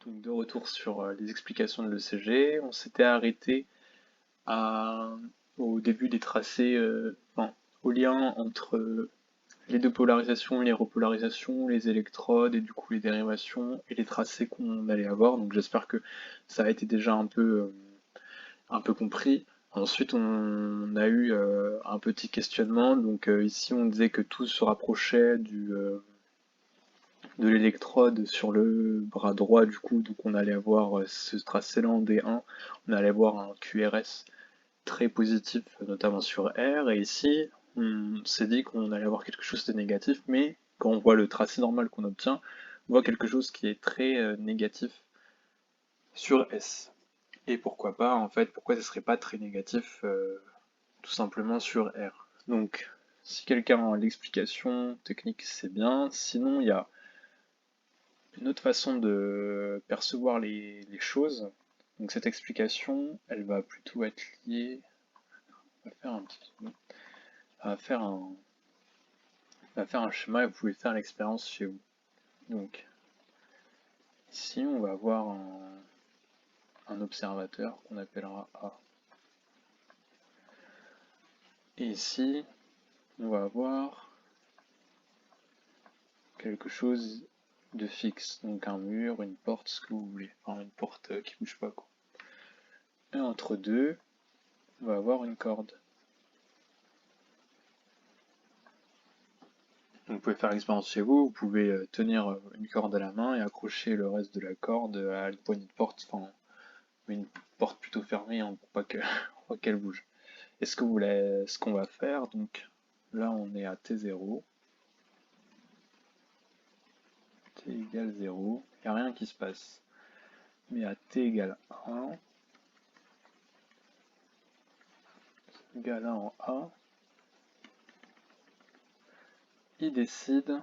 Donc de retour sur les explications de l'ECG, on s'était arrêté à, au début des tracés, enfin, au lien entre les deux polarisations, les repolarisations, les électrodes et du coup les dérivations et les tracés qu'on allait avoir. Donc j'espère que ça a été déjà un peu compris. Ensuite, on a eu un petit questionnement. Donc ici, on disait que tout se rapprochait de l'électrode sur le bras droit du coup, donc on allait avoir ce tracé-là en D1, on allait avoir un QRS très positif, notamment sur R, et ici on s'est dit qu'on allait avoir quelque chose de négatif, mais quand on voit le tracé normal qu'on obtient, on voit quelque chose qui est très négatif sur S. Et pourquoi pas, en fait, pourquoi ce serait pas très négatif tout simplement sur R. Donc, si quelqu'un a l'explication technique, c'est bien, sinon il y a une autre façon de percevoir les choses. Donc cette explication, elle va plutôt être liée. On va faire un petit, on va faire un, on va faire un schéma et vous pouvez faire l'expérience chez vous. Donc ici, on va avoir un observateur qu'on appellera A. Et ici, on va avoir quelque chose de fixe, donc un mur, une porte, ce que vous voulez, enfin une porte qui bouge pas quoi. Et entre deux, on va avoir une corde. Vous pouvez faire l'expérience chez vous, vous pouvez tenir une corde à la main et accrocher le reste de la corde à une poignée de porte, enfin une porte plutôt fermée hein, pour pas qu'elle bouge. Et ce qu'on va faire, donc là on est à T0, T égale 0, il n'y a rien qui se passe. Mais à T égale 1, égale 1 en A, il décide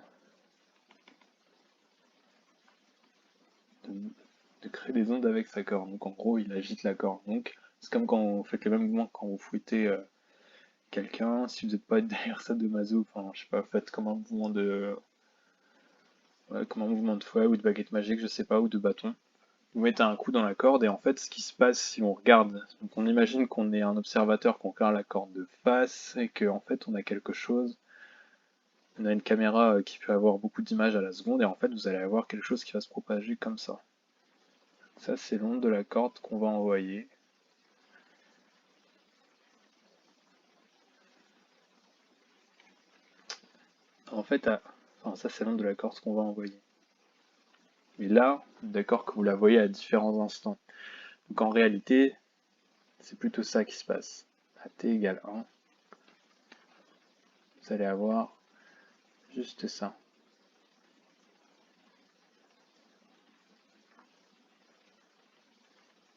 de créer des ondes avec sa corde. Donc en gros, il agite la corde. Donc c'est comme quand vous faites le même mouvement quand vous fouettez quelqu'un. Si vous n'êtes pas derrière ça de mazo, enfin je sais pas, faites comme un mouvement de fouet ou de baguette magique, je sais pas, ou de bâton. Vous mettez un coup dans la corde et en fait ce qui se passe si on regarde, donc on imagine qu'on est un observateur, qu'on regarde la corde de face et qu'en fait on a quelque chose. On a une caméra qui peut avoir beaucoup d'images à la seconde et en fait vous allez avoir quelque chose qui va se propager comme ça. Ça c'est l'onde de la corde qu'on va envoyer. En fait, enfin, ça c'est l'onde de la corde qu'on va envoyer. Mais là, d'accord que vous la voyez à différents instants. Donc en réalité, c'est plutôt ça qui se passe. À t égale 1, vous allez avoir juste ça.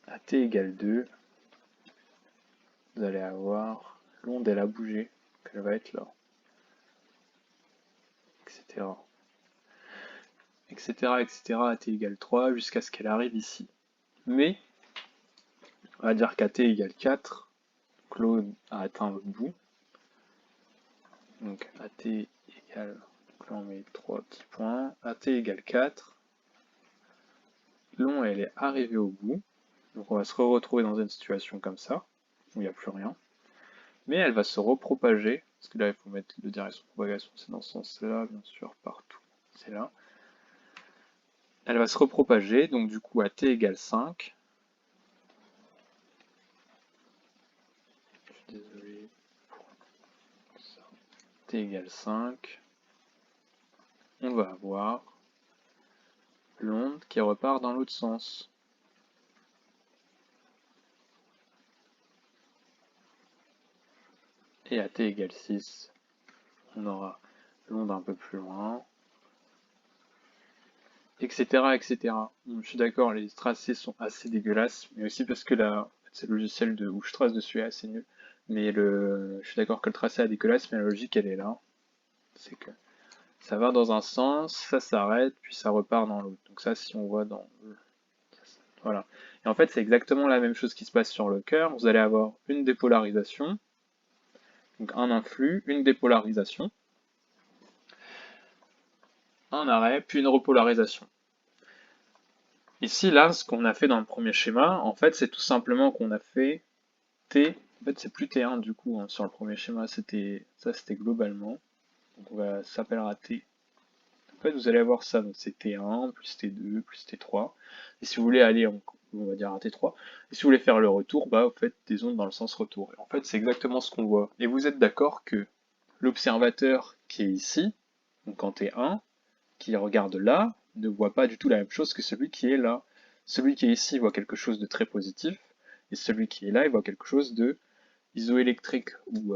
À t égale 2, vous allez avoir l'onde elle a bougé, qu'elle va être là, etc. etc. etc. à t égale 3 jusqu'à ce qu'elle arrive ici. Mais, on va dire qu'à t égale 4, Claude a atteint le bout. Donc à t égale, donc là on met 3 petits points, à t égale 4, l'onde elle est arrivée au bout, donc on va se retrouver dans une situation comme ça, où il n'y a plus rien, mais elle va se repropager, parce que là il faut mettre de direction de propagation, c'est dans ce sens-là, bien sûr, partout, c'est là. Elle va se repropager, donc du coup à t égale 5, je suis désolé pour ça, t égale 5, on va avoir l'onde qui repart dans l'autre sens. Et à t égale 6, on aura l'onde un peu plus loin, etc. etc. Bon, je suis d'accord, les tracés sont assez dégueulasses, mais aussi parce que là, c'est le logiciel où je trace dessus est assez nul. Mais je suis d'accord que le tracé est dégueulasse, mais la logique elle est là. C'est que ça va dans un sens, ça s'arrête, puis ça repart dans l'autre. Donc ça, si on voit dans voilà. Et en fait, c'est exactement la même chose qui se passe sur le cœur. Vous allez avoir une dépolarisation, donc un influx, une dépolarisation, un arrêt, puis une repolarisation. Ici, là, ce qu'on a fait dans le premier schéma, en fait, c'est tout simplement qu'on a fait T. En fait, c'est plus T1 du coup, hein. Sur le premier schéma, c'était globalement. Donc ça s'appellera T. En fait, vous allez avoir ça, donc c'est T1 plus T2 plus T3. Et si vous voulez aller, on va dire à T3, et si vous voulez faire le retour, bah vous faites des ondes dans le sens retour. Et en fait, c'est exactement ce qu'on voit. Et vous êtes d'accord que l'observateur qui est ici, donc en T1, qui regarde là, ne voit pas du tout la même chose que celui qui est là. Celui qui est ici voit quelque chose de très positif, et celui qui est là, il voit quelque chose de isoélectrique ou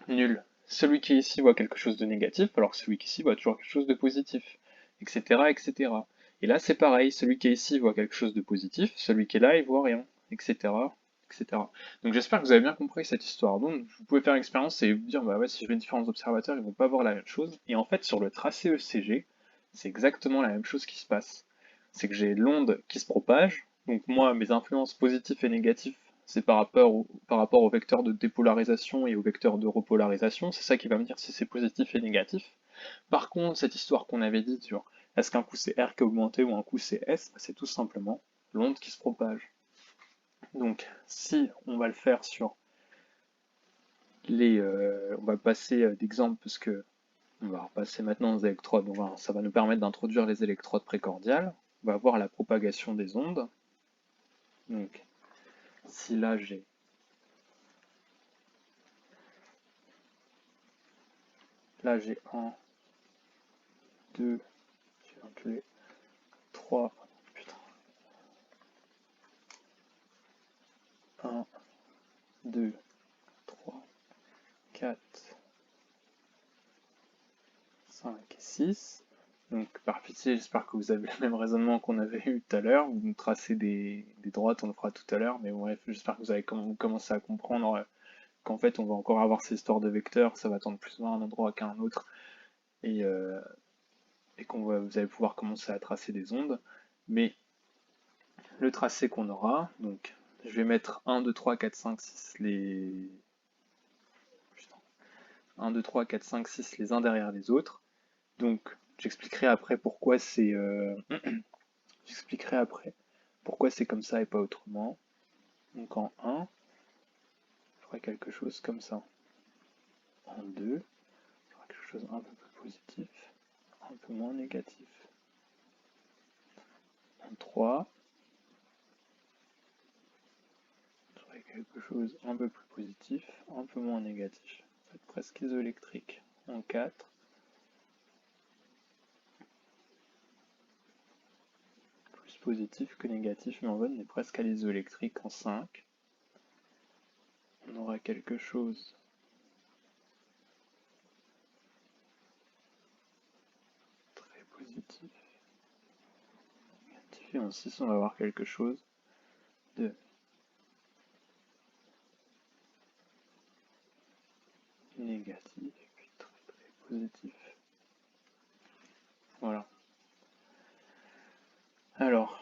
nul. Celui qui est ici voit quelque chose de négatif, alors que celui qui est ici voit toujours quelque chose de positif, etc., etc. Et là, c'est pareil, celui qui est ici voit quelque chose de positif, celui qui est là, il voit rien, etc., etc. Donc j'espère que vous avez bien compris cette histoire. Donc vous pouvez faire l'expérience et vous dire, bah ouais, si je mets différents observateurs, ils vont pas voir la même chose. Et en fait, sur le tracé ECG, c'est exactement la même chose qui se passe. C'est que j'ai l'onde qui se propage, donc moi, mes influences positives et négatives, c'est par rapport au vecteur de dépolarisation et au vecteur de repolarisation, c'est ça qui va me dire si c'est positif et négatif. Par contre, cette histoire qu'on avait dite sur est-ce qu'un coup c'est R qui est augmenté ou un coup c'est S, c'est tout simplement l'onde qui se propage. Donc, si on va le faire sur on va passer d'exemple parce que on va repasser maintenant aux électrodes, donc ça va nous permettre d'introduire les électrodes précordiales. On va voir la propagation des ondes. Donc, si là j'ai 1, 2, j'ai inclus 3, putain, 1, 2, 3, 4, 5 et 6. Donc par pitié, j'espère que vous avez le même raisonnement qu'on avait eu tout à l'heure. Vous me tracez des droites, on le fera tout à l'heure, mais bref, j'espère que vous avez commencé à comprendre qu'en fait on va encore avoir ces histoires de vecteurs, ça va tendre plus vers un endroit qu'à un autre, et, euh, et vous allez pouvoir commencer à tracer des ondes. Mais le tracé qu'on aura, donc je vais mettre 1, 2, 3, 4, 5, 6 les... Putain. 1, 2, 3, 4, 5, 6 les uns derrière les autres. Donc j'expliquerai après pourquoi c'est j'expliquerai après pourquoi c'est comme ça et pas autrement. Donc en 1, je ferai quelque chose comme ça. En 2, je ferai quelque chose un peu plus positif, un peu moins négatif. En 3, je ferai quelque chose un peu plus positif, un peu moins négatif. En fait, presque isoélectrique. En 4, plus positif que négatif, mais en fait on est presque à l'isoélectrique. En 5, on aura quelque chose très positif. Et en 6, on va avoir quelque chose de négatif, puis très très positif. Voilà. Alors,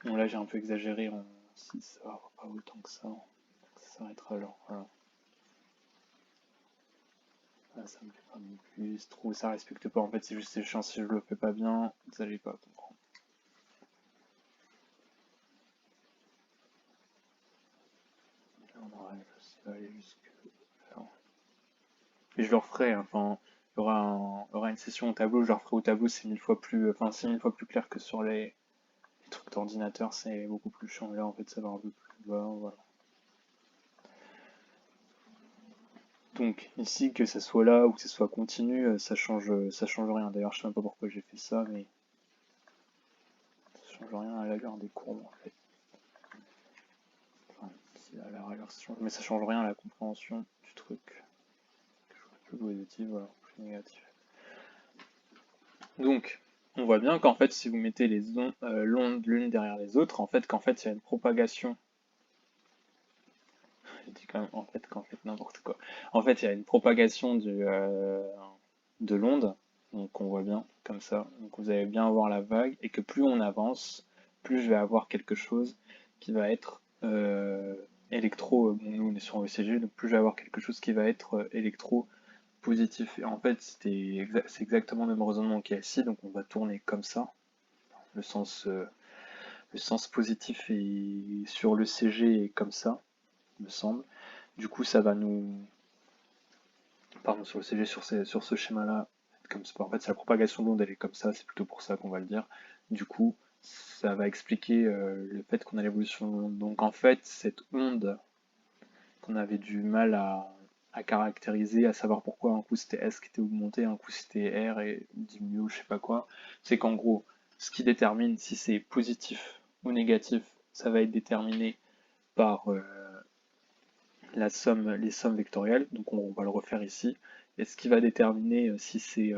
bon là j'ai un peu exagéré en 6, ça va pas autant que ça. Ça s'arrêtera alors. Voilà. Là, ça me fait pas non plus trop, ça respecte pas. En fait, c'est juste chiant si je le fais pas bien, vous allez pas comprendre. Là, on aura ça va aller jusque là. Et je le referai, hein. Enfin, il y aura une session au tableau, je le referai au tableau, c'est 1000 fois plus, enfin, c'est 1000 fois plus clair que sur les trucs d'ordinateur, c'est beaucoup plus chiant. Là, en fait, ça va un peu plus bas, voilà. Donc ici, que ça soit là ou que ce soit continu, ça change rien. D'ailleurs, je sais même pas pourquoi j'ai fait ça, mais ça change rien à la garde des courbes en fait. Enfin, si à la rigueur, ça change, mais ça change rien à la compréhension du truc. Quelque chose de plus positif, voilà, plus négatif. Donc, on voit bien qu'en fait, si vous mettez les l'onde l'une derrière les autres, en fait, il y a une propagation. Je dis quand même qu'en fait n'importe quoi. En fait, il y a une propagation de l'onde, donc on voit bien comme ça. Donc vous allez bien voir la vague, et que plus on avance, plus je vais avoir quelque chose qui va être électro. Bon, nous on est sur un ECG, donc plus je vais avoir quelque chose qui va être électro positif. Et en fait, c'est exactement le même raisonnement qu'il y a ici, donc on va tourner comme ça. le sens positif est sur le CG est comme ça, il me semble. Du coup, ça va nous... Pardon, sur le CG, sur ce schéma-là, comme ça. En fait, c'est la propagation de l'onde, elle est comme ça, c'est plutôt pour ça qu'on va le dire. Du coup, ça va expliquer le fait qu'on a l'évolution de l'onde. Donc en fait, cette onde qu'on avait du mal à caractériser, à savoir pourquoi un coup c'était S qui était augmenté, un coup c'était R et diminué ou je sais pas quoi, c'est qu'en gros, ce qui détermine si c'est positif ou négatif, ça va être déterminé par les sommes vectorielles, donc on va le refaire ici. Et ce qui va déterminer si c'est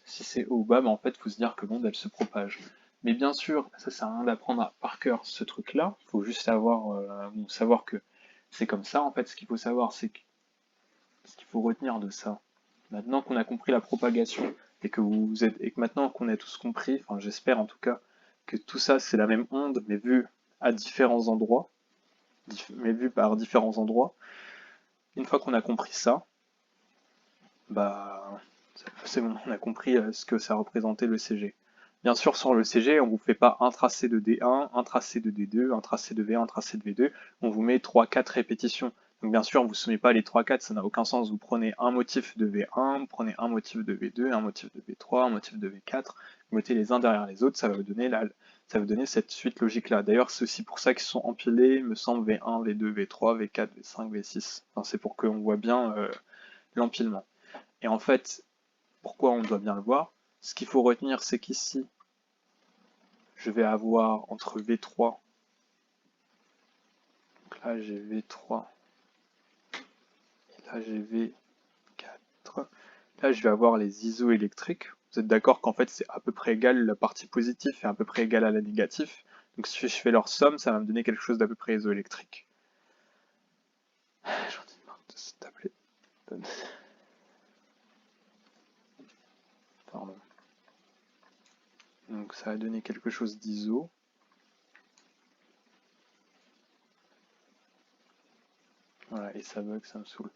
si c'est haut ou bas, en fait, il faut se dire que l'onde, elle se propage. Mais bien sûr, ça sert à rien d'apprendre par cœur ce truc-là, il faut juste savoir que c'est comme ça. En fait, ce qu'il faut savoir, c'est que ce qu'il faut retenir de ça, maintenant qu'on a compris la propagation et que maintenant qu'on a tous compris, enfin j'espère en tout cas, que tout ça c'est la même onde, mais vue à différents endroits, mais vue par différents endroits. Une fois qu'on a compris ça, bah c'est bon, on a compris ce que ça représentait le CG. Bien sûr, sur le CG, on vous fait pas un tracé de D1, un tracé de D2, un tracé de V1, un tracé de V2, on vous met 3-4 répétitions. Donc bien sûr, vous ne soumettez pas les 3-4, ça n'a aucun sens. Vous prenez un motif de V1, vous prenez un motif de V2, un motif de V3, un motif de V4, vous mettez les uns derrière les autres, ça va vous donner cette suite logique-là. D'ailleurs, c'est aussi pour ça qu'ils sont empilés, me semble, V1, V2, V3, V4, V5, V6. Enfin, c'est pour qu'on voit bien l'empilement. Et en fait, pourquoi on doit bien le voir? Ce qu'il faut retenir, c'est qu'ici, je vais avoir entre V3, donc là j'ai V3, et là j'ai V4, là je vais avoir les isoélectriques. Vous êtes d'accord qu'en fait c'est à peu près égal, la partie positive est à peu près égale à la négative. Donc si je fais leur somme, ça va me donner quelque chose d'à peu près isoélectrique. J'en ai marre de cette tablette. Pardon. Donc ça va donner quelque chose d'iso. Voilà, et ça bug, ça me saoule.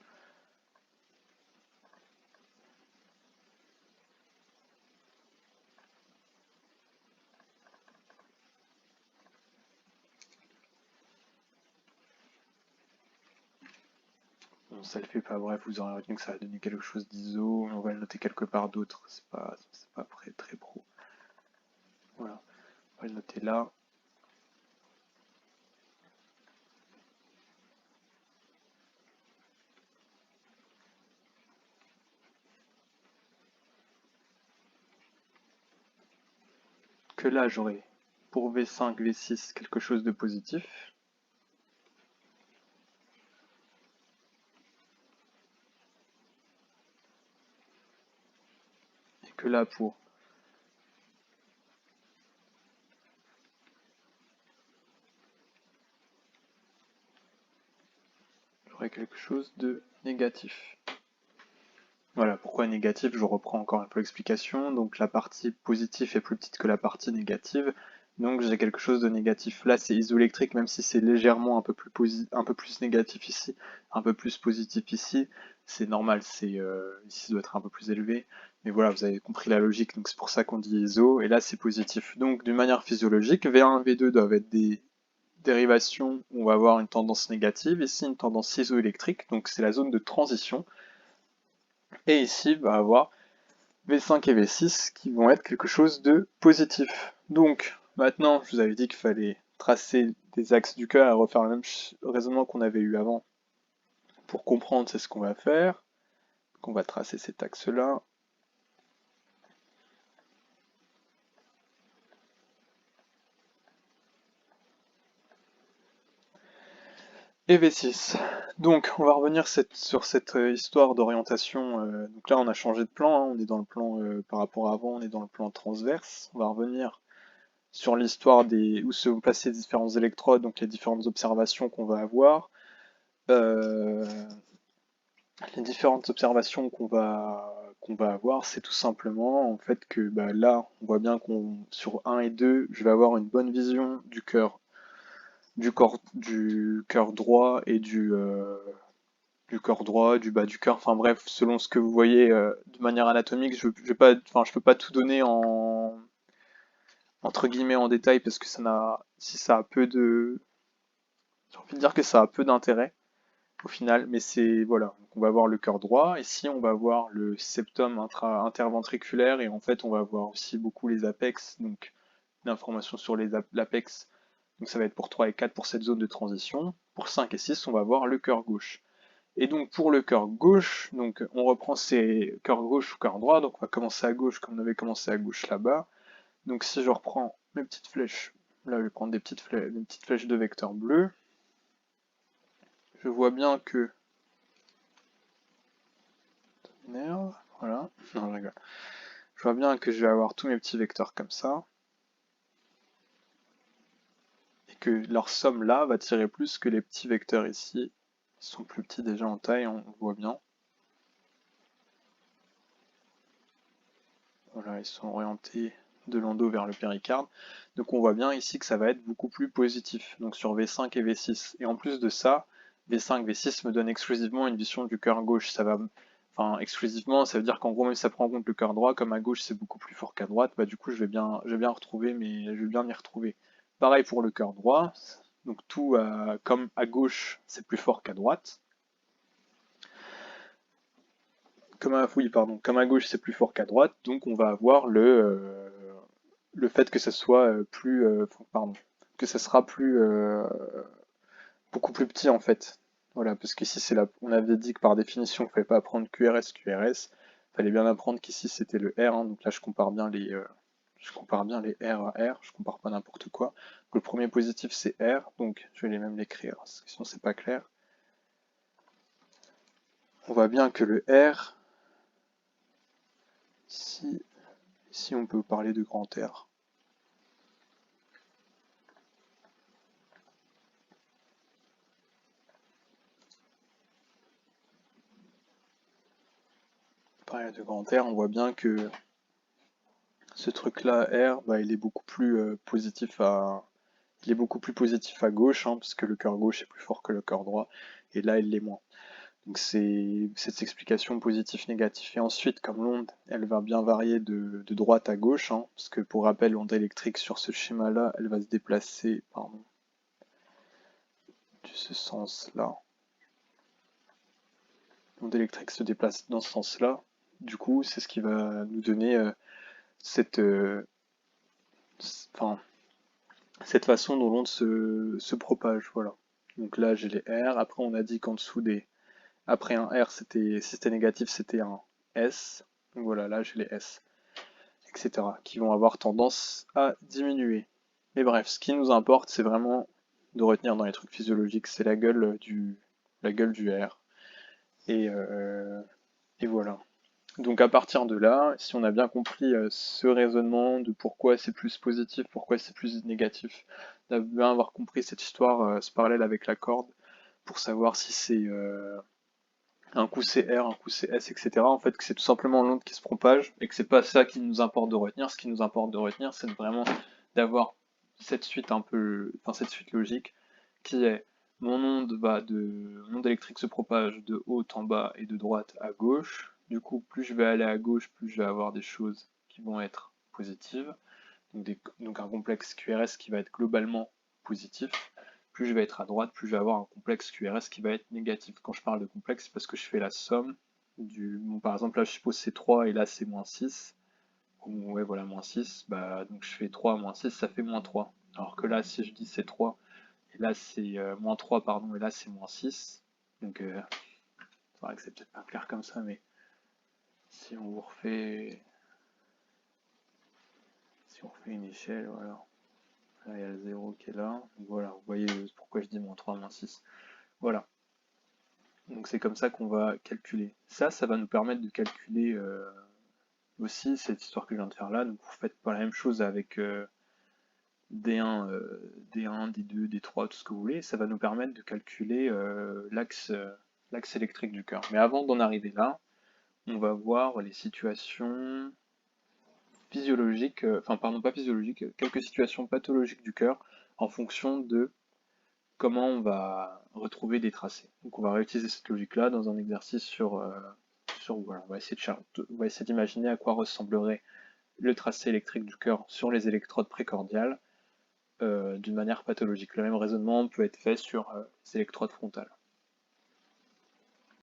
Bon, ça le fait pas, bref, vous aurez retenu que ça va donner quelque chose d'ISO, on va le noter quelque part d'autre, c'est pas très pro. Voilà, on va le noter là. Que là, j'aurai pour V5, V6 quelque chose de positif. Et que là, pour j'aurai quelque chose de négatif. Voilà, pourquoi négatif, je reprends encore un peu l'explication. Donc la partie positive est plus petite que la partie négative. Donc j'ai quelque chose de négatif. Là c'est isoélectrique, même si c'est légèrement un peu plus négatif ici, un peu plus positif ici. C'est normal, ici ça doit être un peu plus élevé. Mais voilà, vous avez compris la logique, donc c'est pour ça qu'on dit iso, et là c'est positif. Donc d'une manière physiologique, V1 et V2 doivent être des dérivations où on va avoir une tendance négative, ici une tendance isoélectrique, donc c'est la zone de transition. Et ici, on va avoir V5 et V6 qui vont être quelque chose de positif. Donc, maintenant, je vous avais dit qu'il fallait tracer des axes du cœur et refaire le même raisonnement qu'on avait eu avant. Pour comprendre, c'est ce qu'on va faire. Donc, on va tracer cet axe-là. Et V6. Donc, on va revenir sur cette histoire d'orientation. Donc là, on a changé de plan, hein, on est dans le plan par rapport à avant, on est dans le plan transverse. On va revenir sur l'histoire où se placent les différents électrodes, donc les différentes observations qu'on va avoir. Les différentes observations qu'on va avoir, c'est tout simplement en fait que là, on voit bien qu'on sur 1 et 2, je vais avoir une bonne vision du cœur droit et du corps droit, du bas du cœur, enfin bref, selon ce que vous voyez de manière anatomique, je peux pas tout donner entre guillemets en détail parce que si ça a peu de, j'ai envie de dire que ça a peu d'intérêt au final, mais c'est, voilà, donc on va voir le cœur droit, ici on va voir le septum interventriculaire, et en fait on va voir aussi beaucoup les apex, donc l'information sur l'apex, donc ça va être pour 3 et 4 pour cette zone de transition. Pour 5 et 6, on va voir le cœur gauche. Et donc pour le cœur gauche, donc on reprend ces cœurs gauche ou cœur droit, donc on va commencer à gauche comme on avait commencé à gauche là-bas. Donc si je reprends mes petites flèches, là je vais prendre des petites flèches de vecteur bleu, je vois bien que voilà, non, je rigole. Je vois bien que je vais avoir tous mes petits vecteurs comme ça, et que leur somme là va tirer plus que les petits vecteurs ici. Ils sont plus petits déjà en taille, on le voit bien. Voilà, ils sont orientés de l'endo vers le péricarde. Donc on voit bien ici que ça va être beaucoup plus positif, donc sur V5 et V6. Et en plus de ça, V5, V6 me donne exclusivement une vision du cœur gauche. Ça va, enfin exclusivement, ça veut dire qu'en gros même si ça prend en compte le cœur droit, comme à gauche c'est beaucoup plus fort qu'à droite, bah du coup je vais bien retrouver, mais je vais bien y retrouver. Pareil pour le cœur droit, donc tout comme à gauche c'est plus fort qu'à droite. Oui, pardon, comme à gauche c'est plus fort qu'à droite, donc on va avoir le fait que ça soit pardon, que ça sera beaucoup plus petit en fait. Voilà, parce qu'ici c'est là, on avait dit que par définition, il ne fallait pas apprendre QRS, QRS. Il fallait bien apprendre qu'ici c'était le R, hein, donc là je compare bien les R à R, je compare pas n'importe quoi. Donc, le premier positif c'est R, donc je vais même l'écrire, parce que sinon c'est pas clair. On voit bien que le R, ici on peut parler de grand R. Pareil de grand R, on voit bien que ce truc-là, R, bah, il est beaucoup plus positif à gauche, hein, parce que le cœur gauche est plus fort que le cœur droit, et là il l'est moins. Donc c'est cette explication positif-négatif. Et ensuite, comme l'onde, elle va bien varier de droite à gauche, hein, parce que pour rappel, l'onde électrique sur ce schéma-là, elle va se déplacer, pardon, de ce sens-là. L'onde électrique se déplace dans ce sens-là. Du coup, c'est ce qui va nous donner enfin, cette façon dont l'onde se propage, voilà. Donc là, j'ai les R. Après, on a dit qu'en dessous après un R, si c'était négatif, c'était un S. Donc voilà, là, j'ai les S, etc. qui vont avoir tendance à diminuer. Mais bref, ce qui nous importe, c'est vraiment de retenir dans les trucs physiologiques, c'est la gueule du R. Et voilà. Donc à partir de là, si on a bien compris ce raisonnement de pourquoi c'est plus positif, pourquoi c'est plus négatif, on a bien avoir compris cette histoire, ce parallèle avec la corde, pour savoir si c'est un coup c'est R, un coup c'est S, etc. En fait, que c'est tout simplement l'onde qui se propage et que c'est pas ça qui nous importe de retenir. Ce qui nous importe de retenir, c'est vraiment d'avoir cette suite cette suite logique qui est mon onde électrique se propage de haut en bas et de droite à gauche. Du coup, plus je vais aller à gauche, plus je vais avoir des choses qui vont être positives. Donc un complexe QRS qui va être globalement positif. Plus je vais être à droite, plus je vais avoir un complexe QRS qui va être négatif. Quand je parle de complexe, c'est parce que je fais la somme par exemple là je suppose c'est 3 et là c'est moins 6. Ou ouais voilà, moins 6, bah donc je fais 3 moins 6, ça fait moins 3. Alors que là si je dis c'est 3, et là c'est moins 3 pardon, et là c'est moins 6. Donc c'est vrai que c'est peut-être pas clair comme ça, mais si on vous refait une échelle, voilà. Là, il y a le 0 qui est là. Donc voilà, vous voyez pourquoi je dis moins 3, moins 6. Voilà. Donc c'est comme ça qu'on va calculer. Ça va nous permettre de calculer aussi cette histoire que je viens de faire là. Donc vous faites pas la même chose avec D1, D1, D2, D3, tout ce que vous voulez. Ça va nous permettre de calculer l'axe électrique du cœur. Mais avant d'en arriver là, on va voir les situations physiologiques, enfin pardon, pas physiologiques, quelques situations pathologiques du cœur en fonction de comment on va retrouver des tracés. Donc on va réutiliser cette logique-là dans un exercice voilà, on va essayer d'imaginer à quoi ressemblerait le tracé électrique du cœur sur les électrodes précordiales d'une manière pathologique. Le même raisonnement peut être fait sur les électrodes frontales.